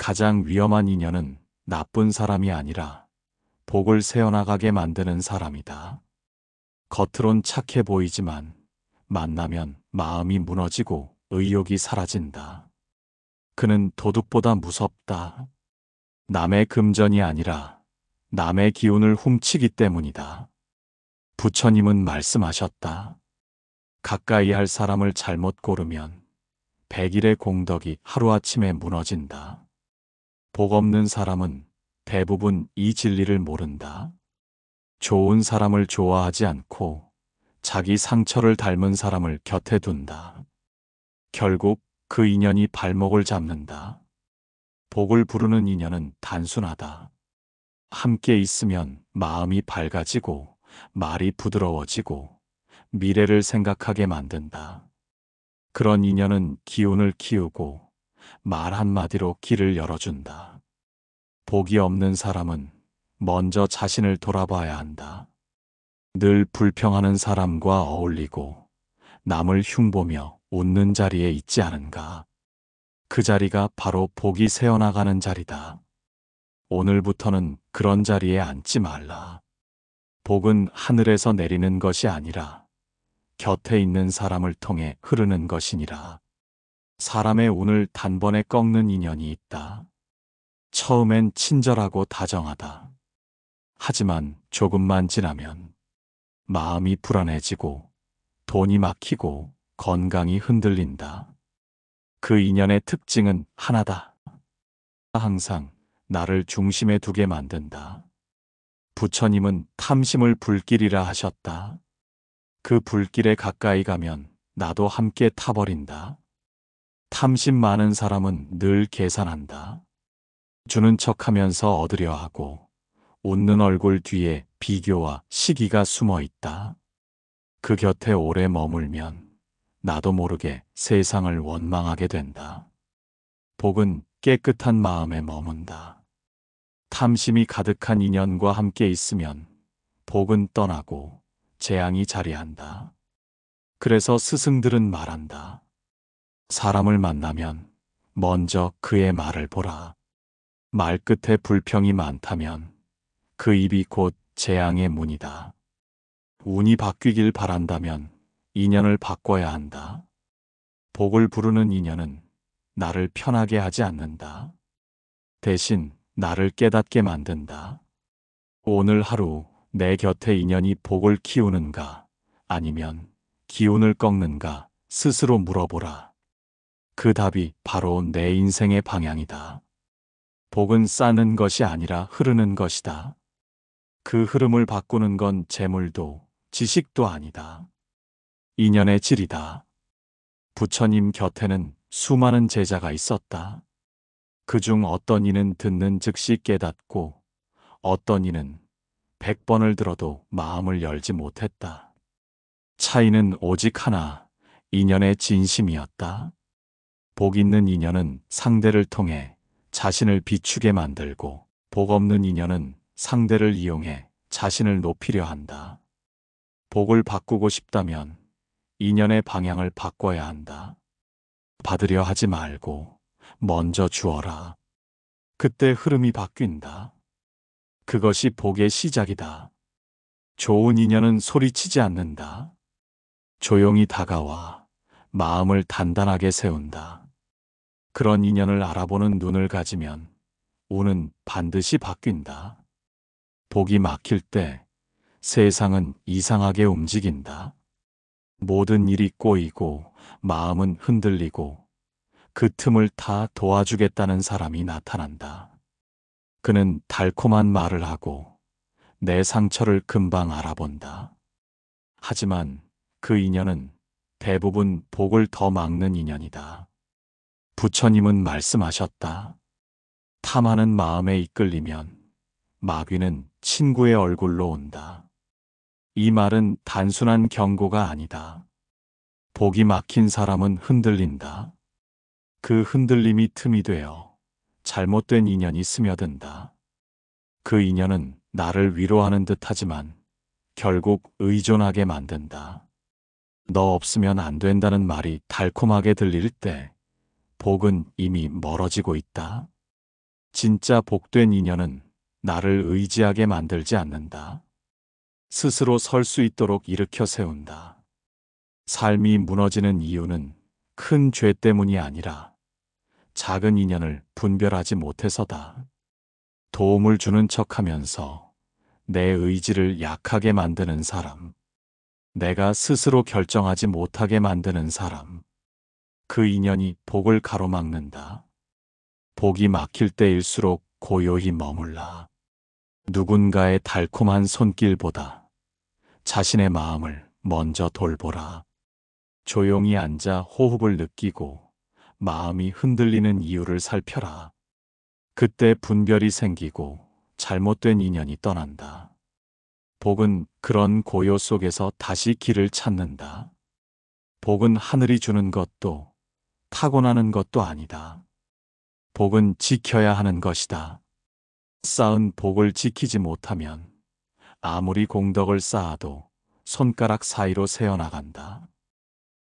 가장 위험한 인연은 나쁜 사람이 아니라 복을 세워나가게 만드는 사람이다. 겉으론 착해 보이지만 만나면 마음이 무너지고 의욕이 사라진다. 그는 도둑보다 무섭다. 남의 금전이 아니라 남의 기운을 훔치기 때문이다. 부처님은 말씀하셨다. 가까이 할 사람을 잘못 고르면 100일의 공덕이 하루아침에 무너진다. 복 없는 사람은 대부분 이 진리를 모른다. 좋은 사람을 좋아하지 않고 자기 상처를 닮은 사람을 곁에 둔다. 결국 그 인연이 발목을 잡는다. 복을 부르는 인연은 단순하다. 함께 있으면 마음이 밝아지고 말이 부드러워지고 미래를 생각하게 만든다. 그런 인연은 기운을 키우고 말 한마디로 길을 열어준다. 복이 없는 사람은 먼저 자신을 돌아봐야 한다. 늘 불평하는 사람과 어울리고 남을 흉보며 웃는 자리에 있지 않은가. 그 자리가 바로 복이 새어나가는 자리다. 오늘부터는 그런 자리에 앉지 말라. 복은 하늘에서 내리는 것이 아니라 곁에 있는 사람을 통해 흐르는 것이니라. 사람의 운을 단번에 꺾는 인연이 있다. 처음엔 친절하고 다정하다. 하지만 조금만 지나면 마음이 불안해지고 돈이 막히고 건강이 흔들린다. 그 인연의 특징은 하나다. 항상 나를 중심에 두게 만든다. 부처님은 탐심을 불길이라 하셨다. 그 불길에 가까이 가면 나도 함께 타버린다. 탐심 많은 사람은 늘 계산한다. 주는 척하면서 얻으려 하고 웃는 얼굴 뒤에 비교와 시기가 숨어 있다. 그 곁에 오래 머물면 나도 모르게 세상을 원망하게 된다. 복은 깨끗한 마음에 머문다. 탐심이 가득한 인연과 함께 있으면 복은 떠나고 재앙이 자리한다. 그래서 스승들은 말한다. 사람을 만나면 먼저 그의 말을 보라. 말 끝에 불평이 많다면 그 입이 곧 재앙의 문이다. 운이 바뀌길 바란다면 인연을 바꿔야 한다. 복을 부르는 인연은 나를 편하게 하지 않는다. 대신 나를 깨닫게 만든다. 오늘 하루 내 곁에 인연이 복을 키우는가 아니면 기운을 꺾는가 스스로 물어보라. 그 답이 바로 내 인생의 방향이다. 복은 쌓는 것이 아니라 흐르는 것이다. 그 흐름을 바꾸는 건 재물도 지식도 아니다. 인연의 질이다. 부처님 곁에는 수많은 제자가 있었다. 그중 어떤 이는 듣는 즉시 깨닫고 어떤 이는 100번을 들어도 마음을 열지 못했다. 차이는 오직 하나, 인연의 진심이었다. 복 있는 인연은 상대를 통해 자신을 비추게 만들고 복 없는 인연은 상대를 이용해 자신을 높이려 한다. 복을 바꾸고 싶다면 인연의 방향을 바꿔야 한다. 받으려 하지 말고 먼저 주어라. 그때 흐름이 바뀐다. 그것이 복의 시작이다. 좋은 인연은 소리치지 않는다. 조용히 다가와 마음을 단단하게 세운다. 그런 인연을 알아보는 눈을 가지면 운은 반드시 바뀐다. 복이 막힐 때 세상은 이상하게 움직인다. 모든 일이 꼬이고 마음은 흔들리고 그 틈을 타 도와주겠다는 사람이 나타난다. 그는 달콤한 말을 하고 내 상처를 금방 알아본다. 하지만 그 인연은 대부분 복을 더 막는 인연이다. 부처님은 말씀하셨다. 탐하는 마음에 이끌리면 마귀는 친구의 얼굴로 온다. 이 말은 단순한 경고가 아니다. 복이 막힌 사람은 흔들린다. 그 흔들림이 틈이 되어 잘못된 인연이 스며든다. 그 인연은 나를 위로하는 듯 하지만 결국 의존하게 만든다. 너 없으면 안 된다는 말이 달콤하게 들릴 때 복은 이미 멀어지고 있다. 진짜 복된 인연은 나를 의지하게 만들지 않는다. 스스로 설 수 있도록 일으켜 세운다. 삶이 무너지는 이유는 큰 죄 때문이 아니라 작은 인연을 분별하지 못해서다. 도움을 주는 척하면서 내 의지를 약하게 만드는 사람, 내가 스스로 결정하지 못하게 만드는 사람, 그 인연이 복을 가로막는다. 복이 막힐 때일수록 고요히 머물라. 누군가의 달콤한 손길보다 자신의 마음을 먼저 돌보라. 조용히 앉아 호흡을 느끼고 마음이 흔들리는 이유를 살펴라. 그때 분별이 생기고 잘못된 인연이 떠난다. 복은 그런 고요 속에서 다시 길을 찾는다. 복은 하늘이 주는 것도 타고나는 것도 아니다. 복은 지켜야 하는 것이다. 쌓은 복을 지키지 못하면 아무리 공덕을 쌓아도 손가락 사이로 새어나간다.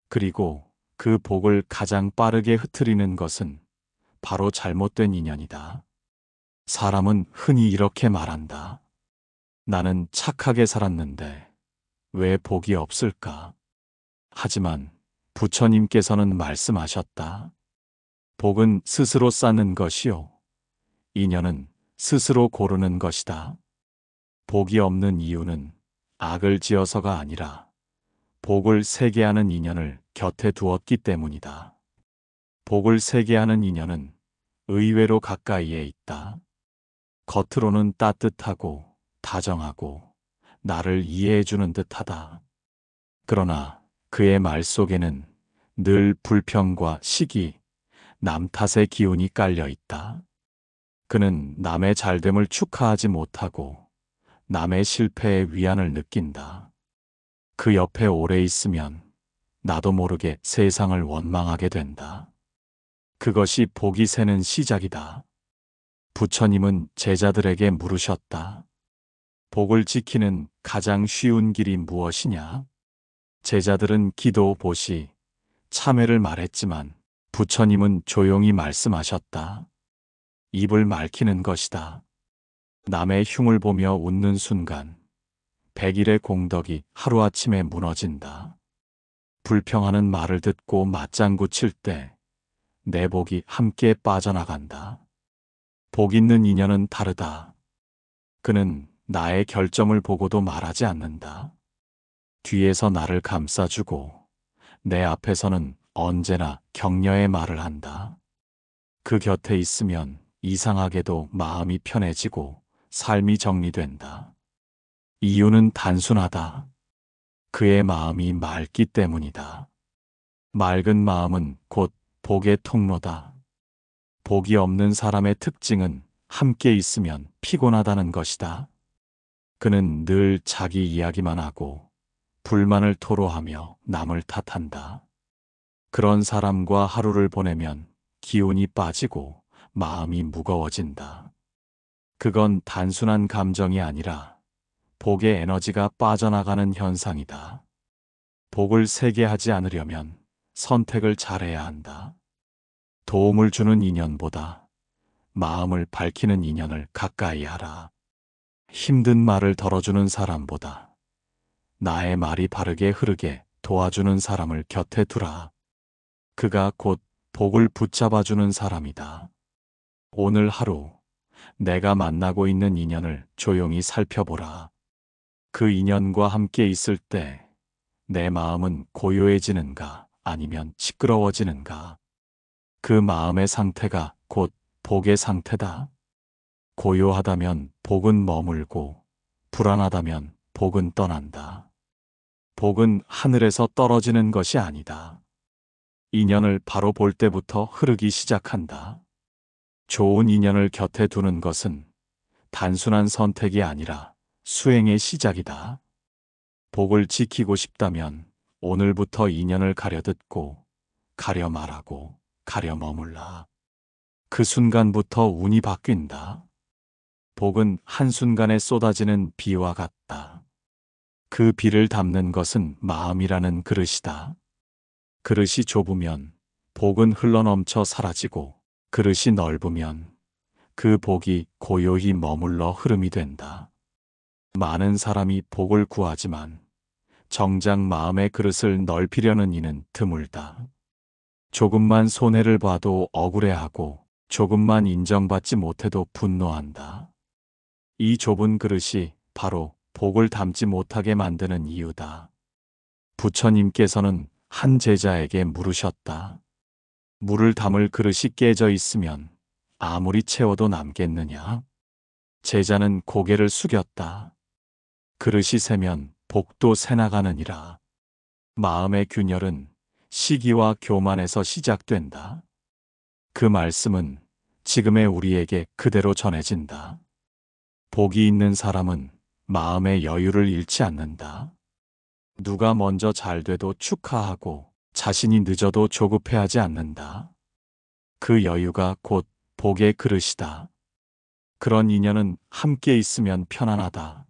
그리고 그 복을 가장 빠르게 흩트리는 것은 바로 잘못된 인연이다. 사람은 흔히 이렇게 말한다. 나는 착하게 살았는데 왜 복이 없을까? 하지만 부처님께서는 말씀하셨다. 복은 스스로 쌓는 것이요. 인연은 스스로 고르는 것이다. 복이 없는 이유는 악을 지어서가 아니라 복을 세게 하는 인연을 곁에 두었기 때문이다. 복을 세게 하는 인연은 의외로 가까이에 있다. 겉으로는 따뜻하고 다정하고 나를 이해해주는 듯하다. 그러나 그의 말 속에는 늘 불평과 시기, 남 탓의 기운이 깔려 있다. 그는 남의 잘됨을 축하하지 못하고 남의 실패에 위안을 느낀다. 그 옆에 오래 있으면 나도 모르게 세상을 원망하게 된다. 그것이 복이 새는 시작이다. 부처님은 제자들에게 물으셨다. 복을 지키는 가장 쉬운 길이 무엇이냐? 제자들은 기도, 보시, 참회를 말했지만 부처님은 조용히 말씀하셨다. 입을 맑히는 것이다. 남의 흉을 보며 웃는 순간 100일의 공덕이 하루아침에 무너진다. 불평하는 말을 듣고 맞장구 칠 때 내 복이 함께 빠져나간다. 복 있는 인연은 다르다. 그는 나의 결점을 보고도 말하지 않는다. 뒤에서 나를 감싸주고 내 앞에서는 언제나 격려의 말을 한다. 그 곁에 있으면 이상하게도 마음이 편해지고 삶이 정리된다. 이유는 단순하다. 그의 마음이 맑기 때문이다. 맑은 마음은 곧 복의 통로다. 복이 없는 사람의 특징은 함께 있으면 피곤하다는 것이다. 그는 늘 자기 이야기만 하고 불만을 토로하며 남을 탓한다. 그런 사람과 하루를 보내면 기운이 빠지고 마음이 무거워진다. 그건 단순한 감정이 아니라 복의 에너지가 빠져나가는 현상이다. 복을 세게 하지 않으려면 선택을 잘해야 한다. 도움을 주는 인연보다 마음을 밝히는 인연을 가까이 하라. 힘든 말을 덜어주는 사람보다 나의 말이 바르게 흐르게 도와주는 사람을 곁에 두라. 그가 곧 복을 붙잡아주는 사람이다. 오늘 하루 내가 만나고 있는 인연을 조용히 살펴보라. 그 인연과 함께 있을 때 내 마음은 고요해지는가 아니면 시끄러워지는가? 그 마음의 상태가 곧 복의 상태다. 고요하다면 복은 머물고 불안하다면 복은 떠난다. 복은 하늘에서 떨어지는 것이 아니다. 인연을 바로 볼 때부터 흐르기 시작한다. 좋은 인연을 곁에 두는 것은 단순한 선택이 아니라 수행의 시작이다. 복을 지키고 싶다면 오늘부터 인연을 가려듣고 가려 말하고 가려 머물라. 그 순간부터 운이 바뀐다. 복은 한순간에 쏟아지는 비와 같다. 그 비를 담는 것은 마음이라는 그릇이다. 그릇이 좁으면 복은 흘러넘쳐 사라지고 그릇이 넓으면 그 복이 고요히 머물러 흐름이 된다. 많은 사람이 복을 구하지만 정작 마음의 그릇을 넓히려는 이는 드물다. 조금만 손해를 봐도 억울해하고 조금만 인정받지 못해도 분노한다. 이 좁은 그릇이 바로 복을 담지 못하게 만드는 이유다. 부처님께서는 한 제자에게 물으셨다. 물을 담을 그릇이 깨져 있으면 아무리 채워도 남겠느냐? 제자는 고개를 숙였다. 그릇이 새면 복도 새나가느니라. 마음의 균열은 시기와 교만에서 시작된다. 그 말씀은 지금의 우리에게 그대로 전해진다. 복이 있는 사람은 마음의 여유를 잃지 않는다. 누가 먼저 잘 돼도 축하하고 자신이 늦어도 조급해하지 않는다. 그 여유가 곧 복의 그릇이다. 그런 인연은 함께 있으면 편안하다.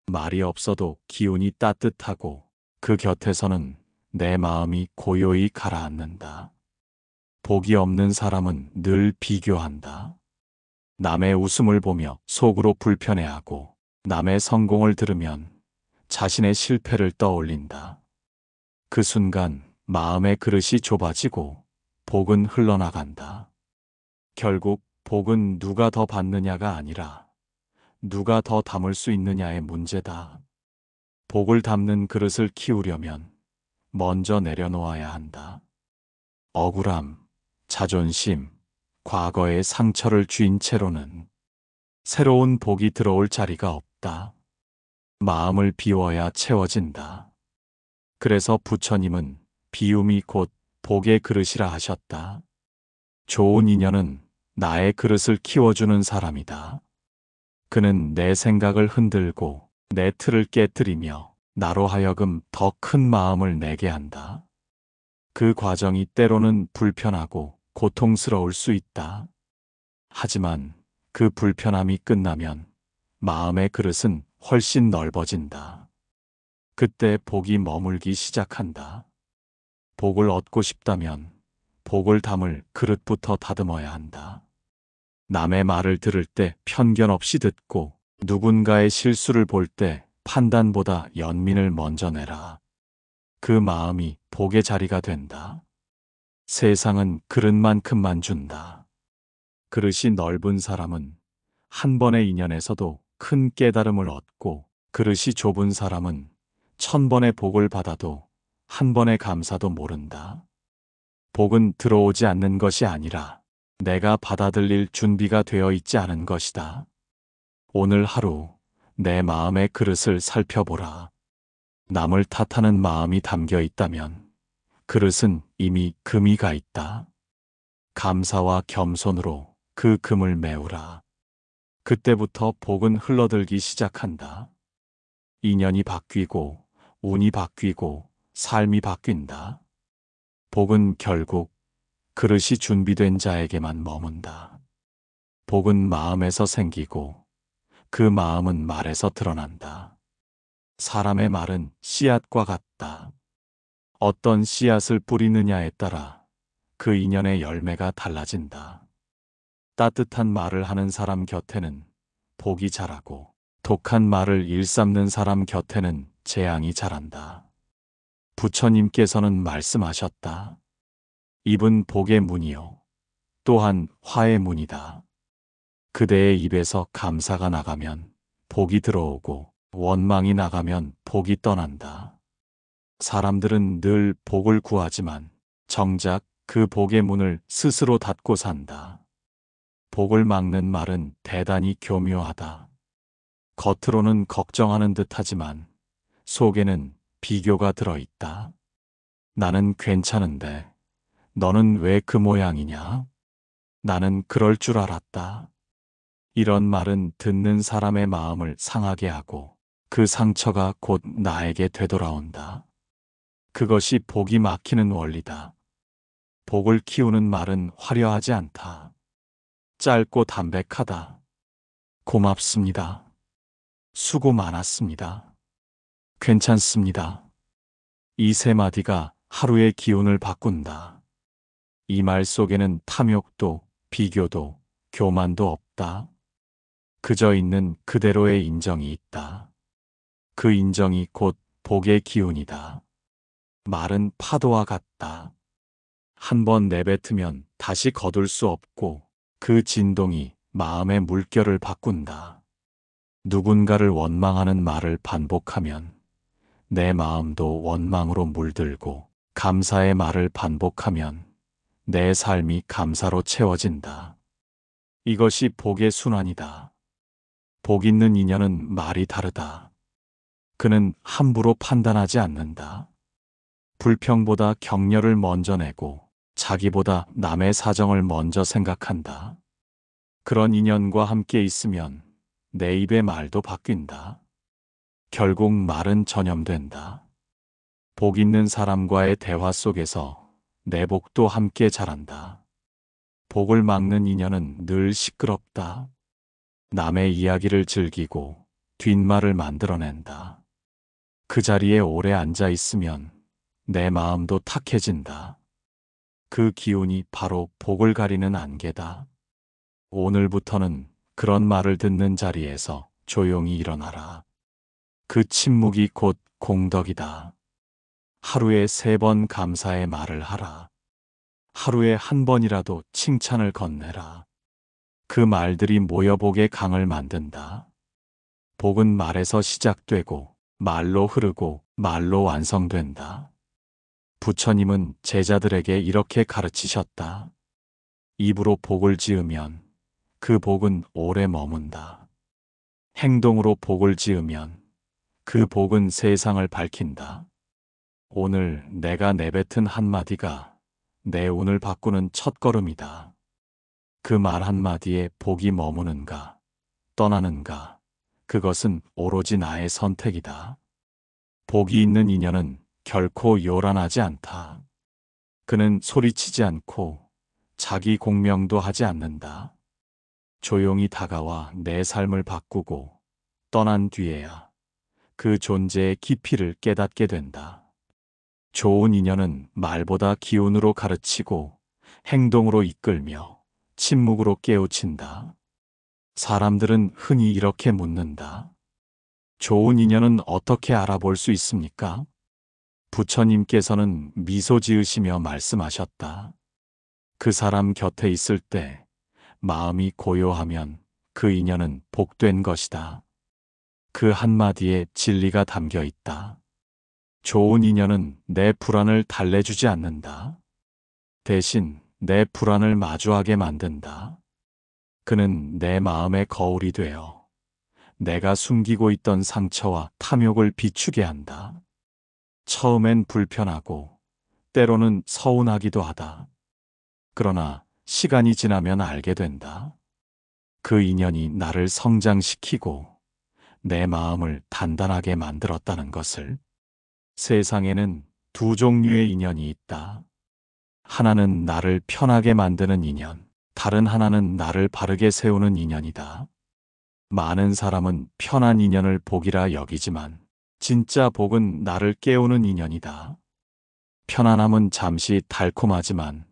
말이 없어도 기운이 따뜻하고 그 곁에서는 내 마음이 고요히 가라앉는다. 복이 없는 사람은 늘 비교한다. 남의 웃음을 보며 속으로 불편해하고 남의 성공을 들으면 자신의 실패를 떠올린다. 그 순간 마음의 그릇이 좁아지고 복은 흘러나간다. 결국 복은 누가 더 받느냐가 아니라 누가 더 담을 수 있느냐의 문제다. 복을 담는 그릇을 키우려면 먼저 내려놓아야 한다. 억울함, 자존심, 과거의 상처를 쥔 채로는 새로운 복이 들어올 자리가 없다. 마음을 비워야 채워진다. 그래서 부처님은 비움이 곧 복의 그릇이라 하셨다. 좋은 인연은 나의 그릇을 키워주는 사람이다. 그는 내 생각을 흔들고 내 틀을 깨뜨리며 나로 하여금 더 큰 마음을 내게 한다. 그 과정이 때로는 불편하고 고통스러울 수 있다. 하지만 그 불편함이 끝나면 마음의 그릇은 훨씬 넓어진다. 그때 복이 머물기 시작한다. 복을 얻고 싶다면 복을 담을 그릇부터 다듬어야 한다. 남의 말을 들을 때 편견 없이 듣고 누군가의 실수를 볼 때 판단보다 연민을 먼저 내라. 그 마음이 복의 자리가 된다. 세상은 그릇만큼만 준다. 그릇이 넓은 사람은 한 번의 인연에서도 큰 깨달음을 얻고 그릇이 좁은 사람은 1000번의 복을 받아도 한 번의 감사도 모른다. 복은 들어오지 않는 것이 아니라 내가 받아들일 준비가 되어 있지 않은 것이다. 오늘 하루 내 마음의 그릇을 살펴보라. 남을 탓하는 마음이 담겨 있다면 그릇은 이미 금이 가 있다. 감사와 겸손으로 그 금을 메우라. 그때부터 복은 흘러들기 시작한다. 인연이 바뀌고 운이 바뀌고 삶이 바뀐다. 복은 결국 그릇이 준비된 자에게만 머문다. 복은 마음에서 생기고 그 마음은 말에서 드러난다. 사람의 말은 씨앗과 같다. 어떤 씨앗을 뿌리느냐에 따라 그 인연의 열매가 달라진다. 따뜻한 말을 하는 사람 곁에는 복이 자라고 독한 말을 일삼는 사람 곁에는 재앙이 자란다. 부처님께서는 말씀하셨다. 입은 복의 문이요 또한 화의 문이다. 그대의 입에서 감사가 나가면 복이 들어오고 원망이 나가면 복이 떠난다. 사람들은 늘 복을 구하지만 정작 그 복의 문을 스스로 닫고 산다. 복을 막는 말은 대단히 교묘하다. 겉으로는 걱정하는 듯하지만 속에는 비교가 들어있다. 나는 괜찮은데 너는 왜 그 모양이냐? 나는 그럴 줄 알았다. 이런 말은 듣는 사람의 마음을 상하게 하고 그 상처가 곧 나에게 되돌아온다. 그것이 복이 막히는 원리다. 복을 키우는 말은 화려하지 않다. 짧고 담백하다. 고맙습니다. 수고 많았습니다. 괜찮습니다. 이 세 마디가 하루의 기운을 바꾼다. 이 말 속에는 탐욕도 비교도 교만도 없다. 없다. 그저 있는 그대로의 인정이 있다. 그 인정이 곧 복의 기운이다. 말은 파도와 같다. 한 번 내뱉으면 다시 거둘 수 없고 그 진동이 마음의 물결을 바꾼다. 누군가를 원망하는 말을 반복하면 내 마음도 원망으로 물들고 감사의 말을 반복하면 내 삶이 감사로 채워진다. 이것이 복의 순환이다. 복 있는 인연은 말이 다르다. 그는 함부로 판단하지 않는다. 불평보다 격려를 먼저 내고 자기보다 남의 사정을 먼저 생각한다. 그런 인연과 함께 있으면 내 입의 말도 바뀐다. 결국 말은 전염된다. 복 있는 사람과의 대화 속에서 내 복도 함께 자란다. 복을 막는 인연은 늘 시끄럽다. 남의 이야기를 즐기고 뒷말을 만들어낸다. 그 자리에 오래 앉아 있으면 내 마음도 탁해진다. 그 기운이 바로 복을 가리는 안개다. 오늘부터는 그런 말을 듣는 자리에서 조용히 일어나라. 그 침묵이 곧 공덕이다. 하루에 3번 감사의 말을 하라. 하루에 한 번이라도 칭찬을 건네라. 그 말들이 모여 복의 강을 만든다. 복은 말에서 시작되고 말로 흐르고 말로 완성된다. 부처님은 제자들에게 이렇게 가르치셨다. 입으로 복을 지으면 그 복은 오래 머문다. 행동으로 복을 지으면 그 복은 세상을 밝힌다. 오늘 내가 내뱉은 한마디가 내 운을 바꾸는 첫걸음이다. 그 말 한마디에 복이 머무는가, 떠나는가, 그것은 오로지 나의 선택이다. 복이 있는 인연은 결코 요란하지 않다. 그는 소리치지 않고 자기 공명도 하지 않는다. 조용히 다가와 내 삶을 바꾸고 떠난 뒤에야 그 존재의 깊이를 깨닫게 된다. 좋은 인연은 말보다 기운으로 가르치고 행동으로 이끌며 침묵으로 깨우친다. 사람들은 흔히 이렇게 묻는다. 좋은 인연은 어떻게 알아볼 수 있습니까? 부처님께서는 미소 지으시며 말씀하셨다. 그 사람 곁에 있을 때 마음이 고요하면 그 인연은 복된 것이다. 그 한마디에 진리가 담겨 있다. 좋은 인연은 내 불안을 달래주지 않는다. 대신 내 불안을 마주하게 만든다. 그는 내 마음의 거울이 되어 내가 숨기고 있던 상처와 탐욕을 비추게 한다. 처음엔 불편하고 때로는 서운하기도 하다. 그러나 시간이 지나면 알게 된다. 그 인연이 나를 성장시키고 내 마음을 단단하게 만들었다는 것을. 세상에는 2 종류의 인연이 있다. 하나는 나를 편하게 만드는 인연, 다른 하나는 나를 바르게 세우는 인연이다. 많은 사람은 편한 인연을 복이라 여기지만 진짜 복은 나를 깨우는 인연이다. 편안함은 잠시 달콤하지만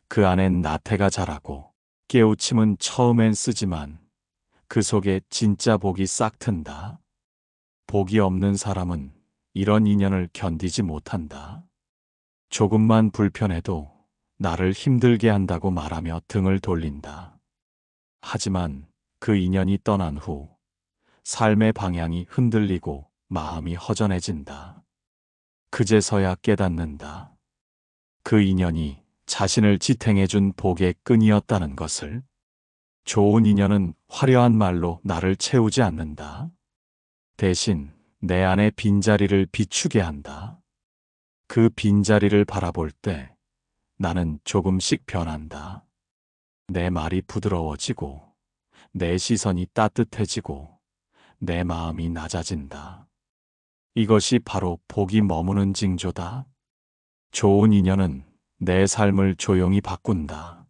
그 안엔 나태가 자라고 깨우침은 처음엔 쓰지만 그 속에 진짜 복이 싹 튼다. 복이 없는 사람은 이런 인연을 견디지 못한다. 조금만 불편해도 나를 힘들게 한다고 말하며 등을 돌린다. 하지만 그 인연이 떠난 후 삶의 방향이 흔들리고 마음이 허전해진다. 그제서야 깨닫는다. 그 인연이 자신을 지탱해준 복의 끈이었다는 것을. 좋은 인연은 화려한 말로 나를 채우지 않는다. 대신 내 안의 빈자리를 비추게 한다. 그 빈자리를 바라볼 때 나는 조금씩 변한다. 내 말이 부드러워지고 내 시선이 따뜻해지고 내 마음이 낮아진다. 이것이 바로 복이 머무는 징조다. 좋은 인연은 내 삶을 조용히 바꾼다.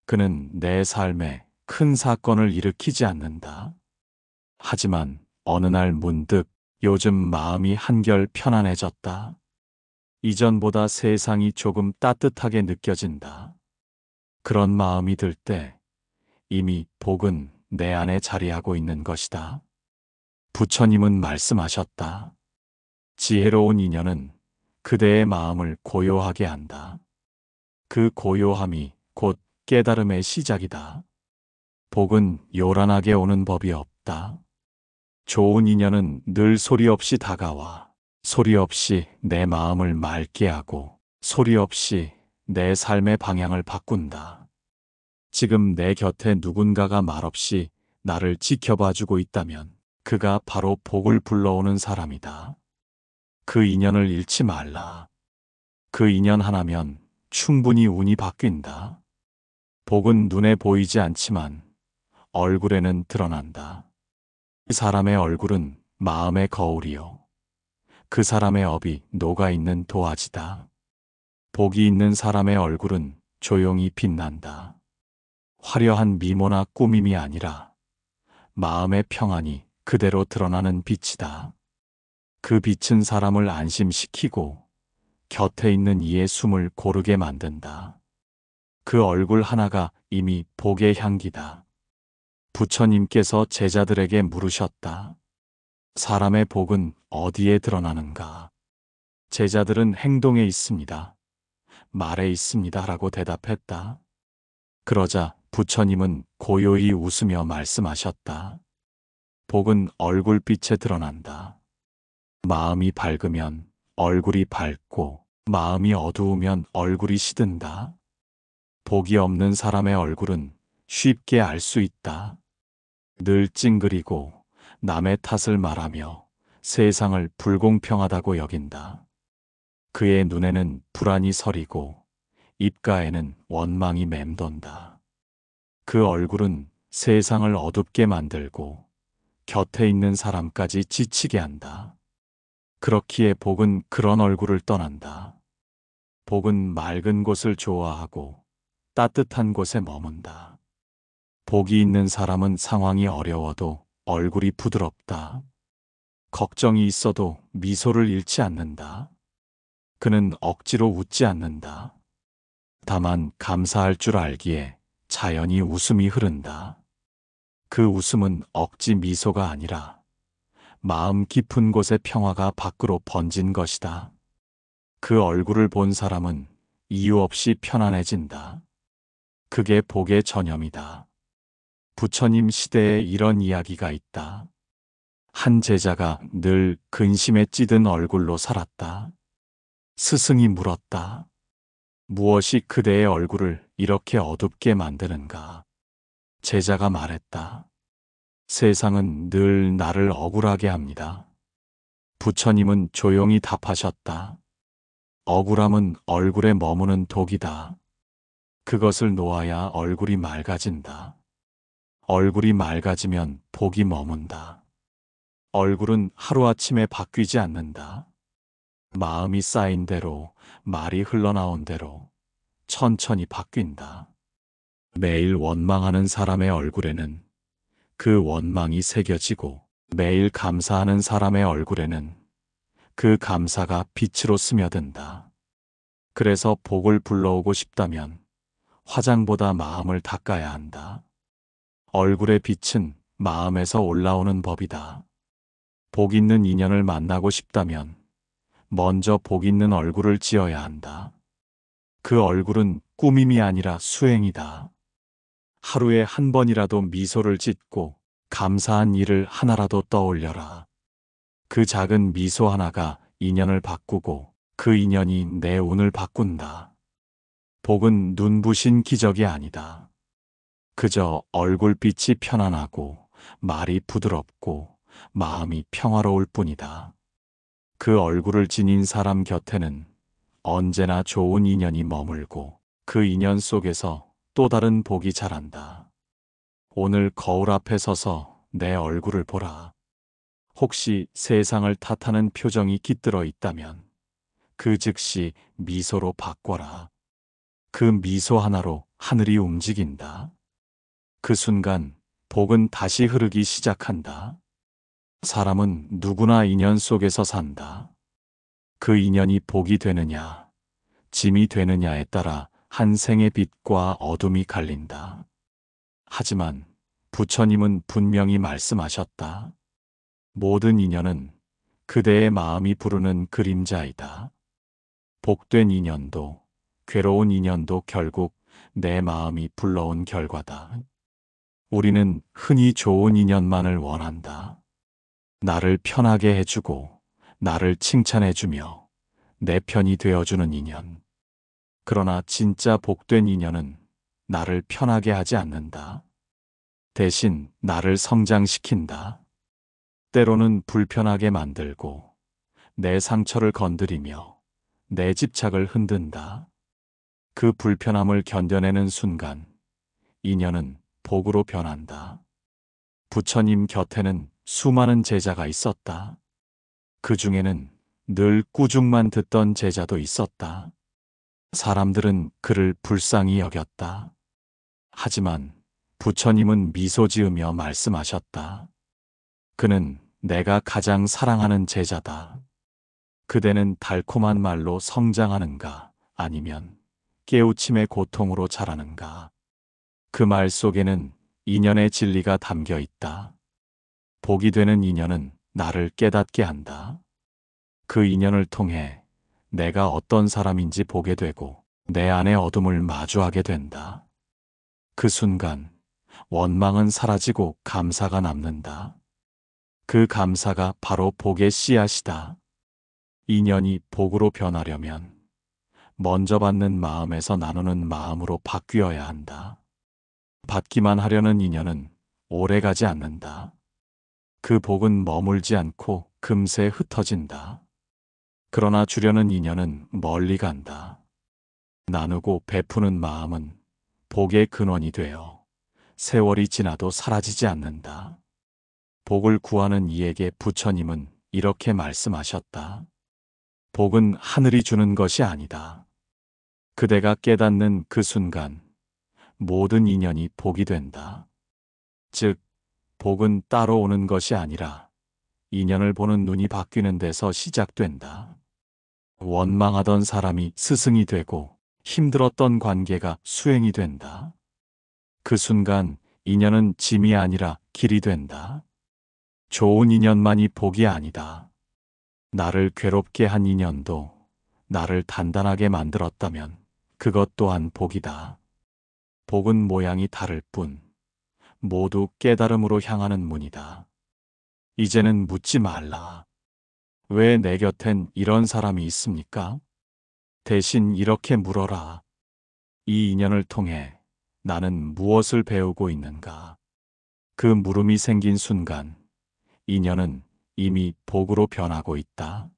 그는 내 삶에 큰 사건을 일으키지 않는다. 하지만 어느 날 문득 요즘 마음이 한결 편안해졌다. 이전보다 세상이 조금 따뜻하게 느껴진다. 그런 마음이 들 때 이미 복은 내 안에 자리하고 있는 것이다. 부처님은 말씀하셨다. 지혜로운 인연은 그대의 마음을 고요하게 한다. 그 고요함이 곧 깨달음의 시작이다. 복은 요란하게 오는 법이 없다. 좋은 인연은 늘 소리 없이 다가와 소리 없이 내 마음을 맑게 하고 소리 없이 내 삶의 방향을 바꾼다. 지금 내 곁에 누군가가 말없이 나를 지켜봐주고 있다면 그가 바로 복을 불러오는 사람이다. 그 인연을 잃지 말라. 그 인연 하나면 충분히 운이 바뀐다. 복은 눈에 보이지 않지만 얼굴에는 드러난다. 그 사람의 얼굴은 마음의 거울이요. 그 사람의 업이 녹아있는 도화지다. 복이 있는 사람의 얼굴은 조용히 빛난다. 화려한 미모나 꾸밈이 아니라 마음의 평안이 그대로 드러나는 빛이다. 그 빛은 사람을 안심시키고 곁에 있는 이의 숨을 고르게 만든다. 그 얼굴 하나가 이미 복의 향기다. 부처님께서 제자들에게 물으셨다. 사람의 복은 어디에 드러나는가? 제자들은 행동에 있습니다. 말에 있습니다. 라고 대답했다. 그러자 부처님은 고요히 웃으며 말씀하셨다. 복은 얼굴빛에 드러난다. 마음이 밝으면 얼굴이 밝고 마음이 어두우면 얼굴이 시든다. 복이 없는 사람의 얼굴은 쉽게 알 수 있다. 늘 찡그리고 남의 탓을 말하며 세상을 불공평하다고 여긴다. 그의 눈에는 불안이 서리고 입가에는 원망이 맴돈다. 그 얼굴은 세상을 어둡게 만들고 곁에 있는 사람까지 지치게 한다. 그렇기에 복은 그런 얼굴을 떠난다. 복은 맑은 곳을 좋아하고 따뜻한 곳에 머문다. 복이 있는 사람은 상황이 어려워도 얼굴이 부드럽다. 걱정이 있어도 미소를 잃지 않는다. 그는 억지로 웃지 않는다. 다만 감사할 줄 알기에 자연히 웃음이 흐른다. 그 웃음은 억지 미소가 아니라 마음 깊은 곳의 평화가 밖으로 번진 것이다. 그 얼굴을 본 사람은 이유 없이 편안해진다. 그게 복의 전염이다. 부처님 시대에 이런 이야기가 있다. 한 제자가 늘 근심에 찌든 얼굴로 살았다. 스승이 물었다. 무엇이 그대의 얼굴을 이렇게 어둡게 만드는가? 제자가 말했다. 세상은 늘 나를 억울하게 합니다. 부처님은 조용히 답하셨다. 억울함은 얼굴에 머무는 독이다. 그것을 놓아야 얼굴이 맑아진다. 얼굴이 맑아지면 복이 머문다. 얼굴은 하루아침에 바뀌지 않는다. 마음이 쌓인 대로, 말이 흘러나온 대로 천천히 바뀐다. 매일 원망하는 사람의 얼굴에는 그 원망이 새겨지고 매일 감사하는 사람의 얼굴에는 그 감사가 빛으로 스며든다. 그래서 복을 불러오고 싶다면 화장보다 마음을 닦아야 한다. 얼굴의 빛은 마음에서 올라오는 법이다. 복 있는 인연을 만나고 싶다면 먼저 복 있는 얼굴을 지어야 한다. 그 얼굴은 꾸밈이 아니라 수행이다. 하루에 한 번이라도 미소를 짓고 감사한 일을 하나라도 떠올려라. 그 작은 미소 하나가 인연을 바꾸고 그 인연이 내 운을 바꾼다. 복은 눈부신 기적이 아니다. 그저 얼굴빛이 편안하고 말이 부드럽고 마음이 평화로울 뿐이다. 그 얼굴을 지닌 사람 곁에는 언제나 좋은 인연이 머물고 그 인연 속에서 또 다른 복이 자란다. 오늘 거울 앞에 서서 내 얼굴을 보라. 혹시 세상을 탓하는 표정이 깃들어 있다면 그 즉시 미소로 바꿔라. 그 미소 하나로 하늘이 움직인다. 그 순간 복은 다시 흐르기 시작한다. 사람은 누구나 인연 속에서 산다. 그 인연이 복이 되느냐, 짐이 되느냐에 따라 한 생의 빛과 어둠이 갈린다. 하지만 부처님은 분명히 말씀하셨다. 모든 인연은 그대의 마음이 부르는 그림자이다. 복된 인연도 괴로운 인연도 결국 내 마음이 불러온 결과다. 우리는 흔히 좋은 인연만을 원한다. 나를 편하게 해주고 나를 칭찬해주며 내 편이 되어주는 인연. 그러나 진짜 복된 인연은 나를 편하게 하지 않는다. 대신 나를 성장시킨다. 때로는 불편하게 만들고 내 상처를 건드리며 내 집착을 흔든다. 그 불편함을 견뎌내는 순간 인연은 복으로 변한다. 부처님 곁에는 수많은 제자가 있었다. 그 중에는 늘 꾸중만 듣던 제자도 있었다. 사람들은 그를 불쌍히 여겼다. 하지만 부처님은 미소 지으며 말씀하셨다. 그는 내가 가장 사랑하는 제자다. 그대는 달콤한 말로 성장하는가 아니면 깨우침의 고통으로 자라는가. 그 말 속에는 인연의 진리가 담겨 있다. 복이 되는 인연은 나를 깨닫게 한다. 그 인연을 통해 내가 어떤 사람인지 보게 되고 내 안의 어둠을 마주하게 된다. 그 순간 원망은 사라지고 감사가 남는다. 그 감사가 바로 복의 씨앗이다. 인연이 복으로 변하려면 먼저 받는 마음에서 나누는 마음으로 바뀌어야 한다. 받기만 하려는 인연은 오래가지 않는다. 그 복은 머물지 않고 금세 흩어진다. 그러나 주려는 인연은 멀리 간다. 나누고 베푸는 마음은 복의 근원이 되어 세월이 지나도 사라지지 않는다. 복을 구하는 이에게 부처님은 이렇게 말씀하셨다. 복은 하늘이 주는 것이 아니다. 그대가 깨닫는 그 순간 모든 인연이 복이 된다. 즉, 복은 따로 오는 것이 아니라 인연을 보는 눈이 바뀌는 데서 시작된다. 원망하던 사람이 스승이 되고 힘들었던 관계가 수행이 된다. 그 순간 인연은 짐이 아니라 길이 된다. 좋은 인연만이 복이 아니다. 나를 괴롭게 한 인연도 나를 단단하게 만들었다면 그것 또한 복이다. 복은 모양이 다를 뿐 모두 깨달음으로 향하는 문이다. 이제는 묻지 말라. 왜 내 곁엔 이런 사람이 있습니까? 대신 이렇게 물어라. 이 인연을 통해 나는 무엇을 배우고 있는가? 그 물음이 생긴 순간 인연은 이미 복으로 변하고 있다.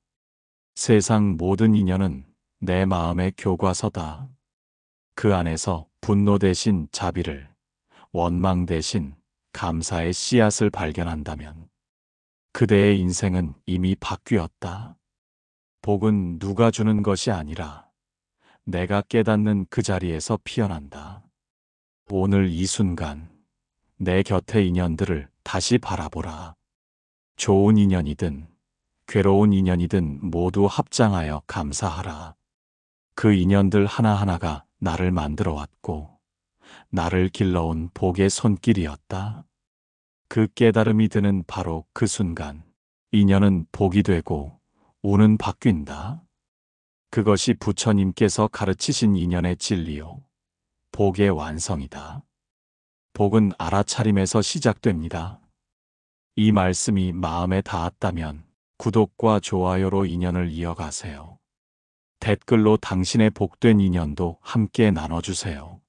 세상 모든 인연은 내 마음의 교과서다. 그 안에서 분노 대신 자비를, 원망 대신 감사의 씨앗을 발견한다면 그대의 인생은 이미 바뀌었다. 복은 누가 주는 것이 아니라 내가 깨닫는 그 자리에서 피어난다. 오늘 이 순간 내 곁의 인연들을 다시 바라보라. 좋은 인연이든 괴로운 인연이든 모두 합장하여 감사하라. 그 인연들 하나하나가 나를 만들어 왔고 나를 길러온 복의 손길이었다. 그 깨달음이 드는 바로 그 순간 인연은 복이 되고 운은 바뀐다. 그것이 부처님께서 가르치신 인연의 진리요. 복의 완성이다. 복은 알아차림에서 시작됩니다. 이 말씀이 마음에 닿았다면 구독과 좋아요로 인연을 이어가세요. 댓글로 당신의 복된 인연도 함께 나눠주세요.